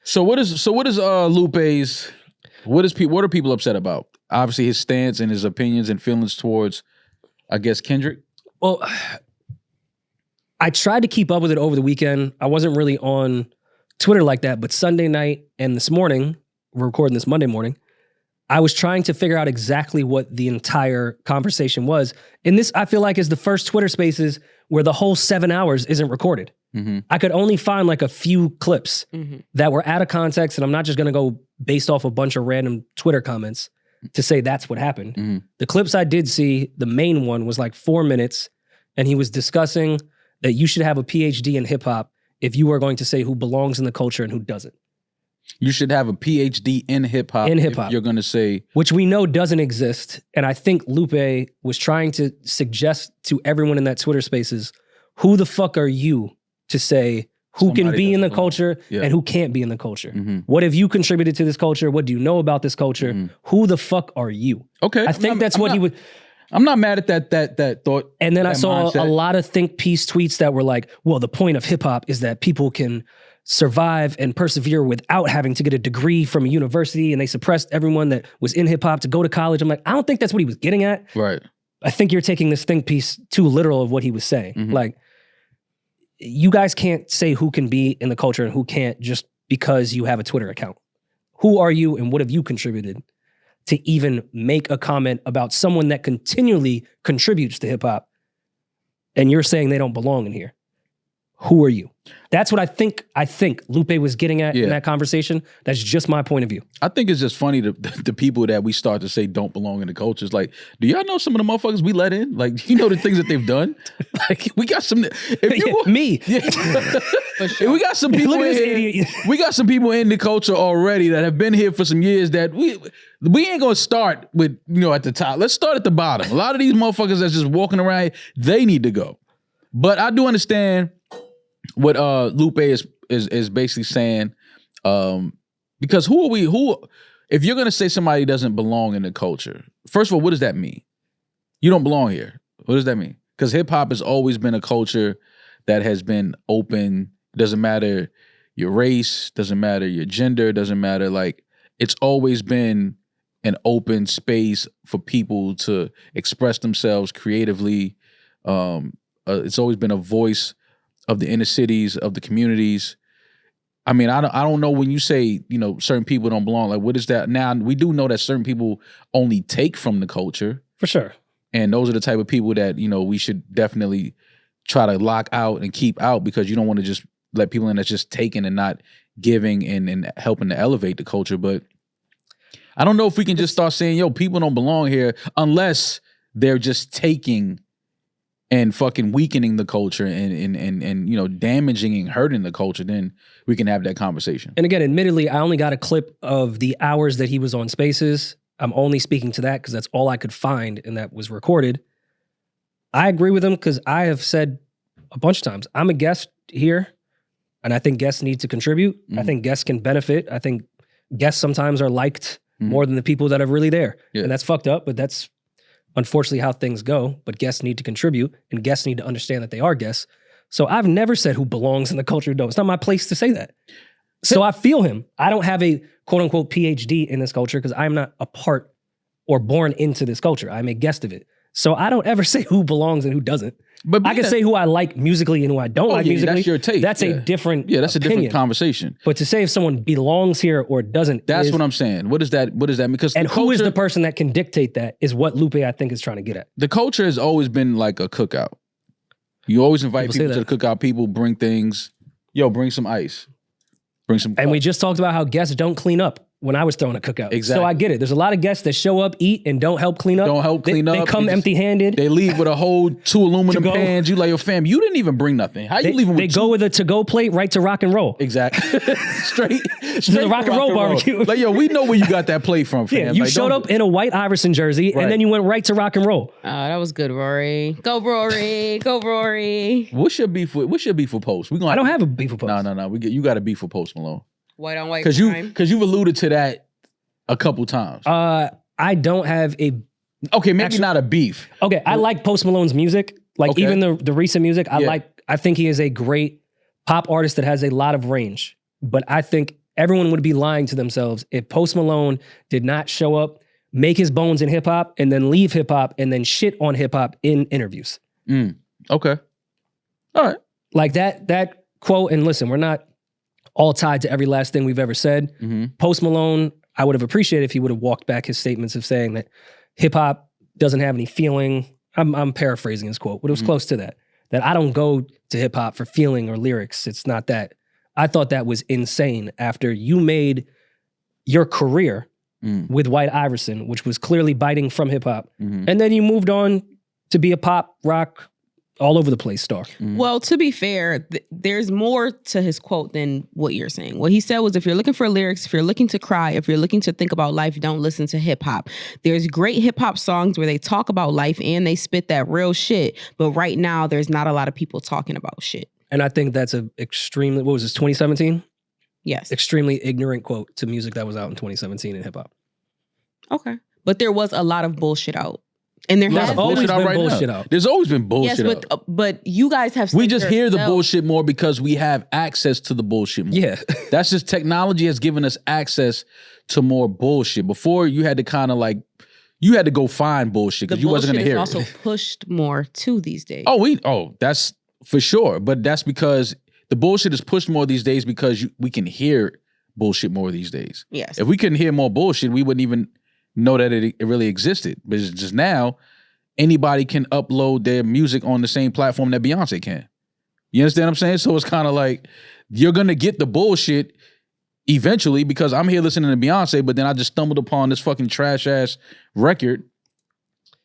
So what is Lupe's? What are people upset about? Obviously, his stance and his opinions and feelings towards, I guess, Kendrick. Well, I tried to keep up with it over the weekend. I wasn't really on Twitter like that, but Sunday night and this morning, we're recording this Monday morning, I was trying to figure out exactly what the entire conversation was. And this, I feel like, is the first Twitter Spaces where the whole 7 hours isn't recorded. Mm-hmm. I could only find like a few clips that were out of context, and I'm not just going to go based off a bunch of random Twitter comments to say that's what happened. Mm-hmm. The clips I did see, the main one was like 4 minutes, and he was discussing that you should have a PhD in hip hop if you are going to say who belongs in the culture and who doesn't. You should have a PhD in hip hop. If you're going to say, which we know doesn't exist. And I think Lupe was trying to suggest to everyone in that Twitter Spaces, who the fuck are you to say who can be in the culture and who can't be in the culture? Mm-hmm. What have you contributed to this culture? What do you know about this culture? Mm-hmm. Who the fuck are you? Okay. I think that's what he would. I'm not mad at that thought. And then I saw a lot of think piece tweets that were like, well, the point of hip hop is that people can survive and persevere without having to get a degree from a university, and they suppressed everyone that was in hip hop to go to college. I'm like, I don't think that's what he was getting at. Right. I think you're taking this think piece too literal of what he was saying. Mm-hmm. Like, you guys can't say who can be in the culture and who can't just because you have a Twitter account. Who are you and what have you contributed to even make a comment about someone that continually contributes to hip hop, and you're saying they don't belong in here? Who are you? That's what I think Lupe was getting at in that conversation. That's just my point of view. I think it's just funny the people that we start to say don't belong in the culture. It's like, do y'all know some of the motherfuckers we let in? Like, you know the things that they've done? Like, we got some... Me. Yeah. Sure. We got some people in here. We got some people in the culture already that have been here for some years that we ain't gonna start with, at the top. Let's start at the bottom. A lot of these motherfuckers that's just walking around, they need to go. But I do understand what Lupe is basically saying, because if you're gonna say somebody doesn't belong in the culture, first of all, what does that mean? You don't belong here. What does that mean? Because hip hop has always been a culture that has been open. Doesn't matter your race, doesn't matter your gender, doesn't matter. Like, it's always been an open space for people to express themselves creatively. It's always been a voice of the inner cities, of the communities. I mean, I don't know when you say, certain people don't belong, like, what is that? Now, we do know that certain people only take from the culture. For sure. And those are the type of people that, we should definitely try to lock out and keep out, because you don't want to just let people in that's just taking and not giving and helping to elevate the culture. But I don't know if we can just start saying, people don't belong here, unless they're just taking and fucking weakening the culture and damaging and hurting the culture. Then we can have that conversation. And again, admittedly, I only got a clip of the hours that he was on Spaces. I'm only speaking to that because that's all I could find, and that was recorded. I agree with him because I have said a bunch of times, I'm a guest here, and I think guests need to contribute. Mm-hmm. I think guests can benefit. I think guests sometimes are liked more than the people that are really there. Yeah. And that's fucked up, but that's unfortunately how things go. But guests need to contribute, and guests need to understand that they are guests. So I've never said who belongs in the culture. No, it's not my place to say that. So I feel him. I don't have a quote unquote PhD in this culture because I'm not a part or born into this culture. I'm a guest of it. So I don't ever say who belongs and who doesn't. But I can say who I like musically and who I don't like musically. That's your taste. That's a different that's opinion. A different conversation. But to say if someone belongs here or doesn't, that's what I'm saying. What does that mean? Because and who is the person that can dictate that is what Lupe, I think, is trying to get at. The culture has always been like a cookout. You always invite people to the cookout. People bring things. Bring some ice. Bring some. And we just talked about how guests don't clean up when I was throwing a cookout. Exactly. So I get it. There's a lot of guests that show up, eat, and don't help clean up. They come empty-handed. They leave with a whole 2 aluminum pans. You like, your fam, you didn't even bring nothing. How you leaving with They go with a to-go plate right to rock and roll. Exactly. Straight to the rock and roll barbecue. Like, we know where you got that plate from, fam. Yeah, you showed up in a white Iverson jersey, and then you went right to rock and roll. Oh, that was good, Rory. Go, Rory. Go, Rory. What's your beef with Post? I don't have a beef with Post. No. You got a beef with Post Malone. White on white crime. Because you've alluded to that a couple times. I don't have a... Okay, maybe not a beef. Okay, I like Post Malone's music. Like, even the recent music, I think he is a great pop artist that has a lot of range. But I think everyone would be lying to themselves if Post Malone did not show up, make his bones in hip hop, and then leave hip hop and then shit on hip hop in interviews. Okay. All right. Like that quote, and listen, we're not all tied to every last thing we've ever said. Post Malone, I would have appreciated if he would have walked back his statements of saying that hip hop doesn't have any feeling. I'm paraphrasing his quote, but it was close to that. That I don't go to hip hop for feeling or lyrics. It's not that. I thought that was insane after you made your career with White Iverson, which was clearly biting from hip hop. And then you moved on to be a pop, rock, all over the place star. Well, to be fair, there's more to his quote than what you're saying. What he said was, if you're looking for lyrics, if you're looking to cry, if you're looking to think about life, don't listen to hip hop. There's great hip hop songs where they talk about life and they spit that real shit. But right now, there's not a lot of people talking about shit. And I think that's a extremely, what was this, 2017? Yes. Extremely ignorant quote to music that was out in 2017 in hip hop. Okay. But there was a lot of bullshit out. And there has always bullshit been out bullshit now. out. There's always been bullshit yes, out. but you guys have We just hear the bullshit more because we have access to the bullshit more. Yeah. That's just technology has given us access to more bullshit. Before you had to kind of like, you had to go find bullshit because you wasn't going to hear it. Also pushed more to these days. That's for sure. But that's because the bullshit is pushed more these days because we can hear bullshit more these days. Yes. If we couldn't hear more bullshit, we wouldn't even know that it really existed. But it's just now, anybody can upload their music on the same platform that Beyonce can. You understand what I'm saying? So it's kind of like, you're going to get the bullshit eventually because I'm here listening to Beyonce, but then I just stumbled upon this fucking trash ass record.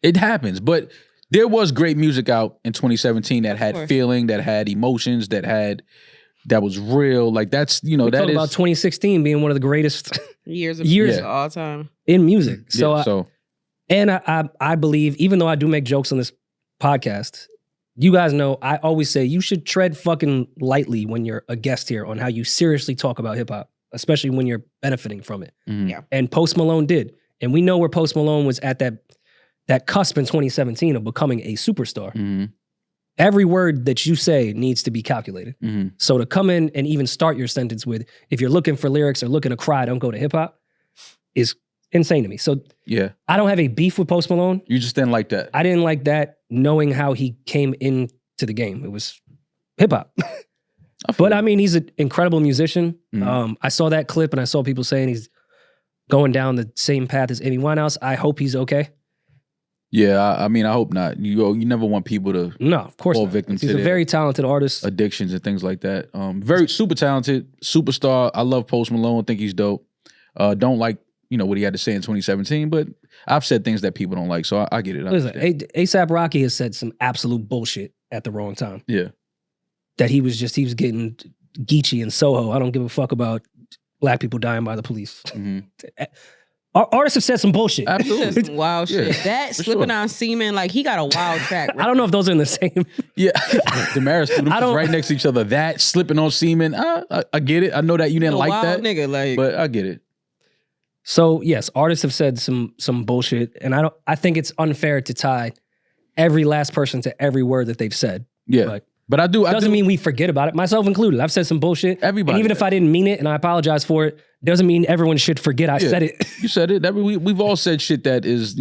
It happens. But there was great music out in 2017 that had feeling, that had emotions, that was real. Like that's, that is about 2016 being one of the greatest years of all time in music. So, and I believe, even though I do make jokes on this podcast, you guys know I always say you should tread fucking lightly when you're a guest here on how you seriously talk about hip hop, especially when you're benefiting from it. Yeah. And Post Malone did. And we know where Post Malone was at that cusp in 2017 of becoming a superstar. Every word that you say needs to be calculated. So to come in and even start your sentence with, if you're looking for lyrics or looking to cry, don't go to hip hop, is insane to me. So yeah, I don't have a beef with Post Malone. You just didn't like that. I didn't like that knowing how he came into the game. It was hip hop. But I mean, he's an incredible musician. I saw that clip and I saw people saying he's going down the same path as Amy Winehouse. I hope he's okay. Yeah, I mean, I hope not. You never want people to of course fall not. victim to He's a very talented artist. addictions and things like that. Very super talented, superstar. I love Post Malone. Think he's dope. Don't like what he had to say in 2017, but I've said things that people don't like, so I get it. Listen, A$AP Rocky has said some absolute bullshit at the wrong time. Yeah, that he was getting Geechee in Soho. I don't give a fuck about black people dying by the police. Our artists have said some bullshit. Absolutely. Some wild shit. That slipping on semen, like he got a wild track. I don't know if those are in the same. Yeah, Demaris threw them right next to each other. That slipping on semen, I get it. I know that you didn't like that, nigga, but I get it. So yes, artists have said some bullshit, and I think it's unfair to tie every last person to every word that they've said. Yeah, but I do. Doesn't mean we forget about it. Myself included. I've said some bullshit. Everybody, and even if I didn't mean it, and I apologize for it, doesn't mean everyone should forget I said it. You said it. We've all said shit that is,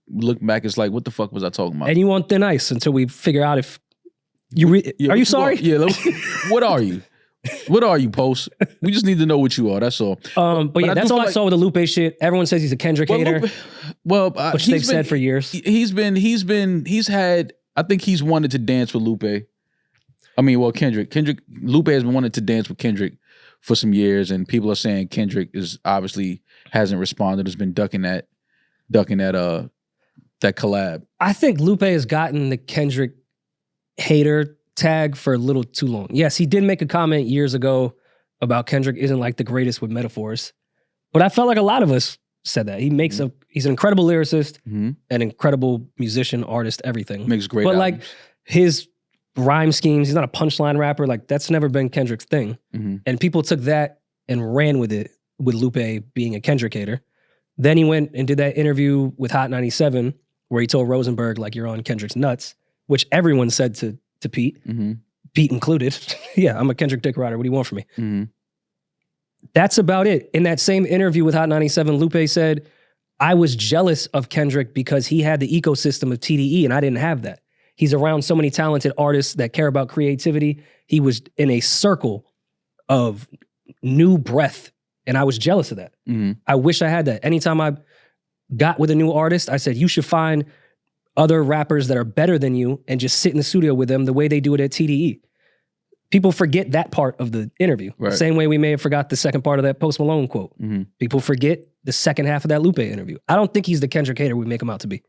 look back, it's like, what the fuck was I talking about? And you on thin ice until we figure out if you are you sorry? What are you? What are you, Post? We just need to know what you are. That's all. But yeah, that's all I saw with the Lupe shit. Everyone says he's a Kendrick hater. Which they've said for years. I think he's wanted to dance with Lupe. I mean, well, Kendrick. Lupe has been wanting to dance with Kendrick for some years, and people are saying Kendrick is obviously hasn't responded, has been ducking that collab. I think Lupe has gotten the Kendrick hater tag for a little too long. Yes, he did make a comment years ago about Kendrick isn't like the greatest with metaphors, but I felt like a lot of us said that. He's an incredible lyricist, an incredible musician, artist, everything. Makes great But albums. like his rhyme schemes, he's not a punchline rapper. Like that's never been Kendrick's thing. And people took that and ran with it with Lupe being a Kendrick hater. Then he went and did that interview with Hot 97 where he told Rosenberg like you're on Kendrick's nuts, which everyone said to Pete, Pete included. Yeah, I'm a Kendrick dick rider. What do you want from me? That's about it. In that same interview with Hot 97, Lupe said, I was jealous of Kendrick because he had the ecosystem of TDE and I didn't have that. He's around so many talented artists that care about creativity. He was in a circle of new breath and I was jealous of that. Mm-hmm. I wish I had that. Anytime I got with a new artist, I said, you should find other rappers that are better than you and just sit in the studio with them the way they do it at TDE. People forget that part of the interview. Right. Same way we may have forgot the second part of that Post Malone quote. Mm-hmm. People forget the second half of that Lupe interview. I don't think he's the Kendrick hater we make him out to be.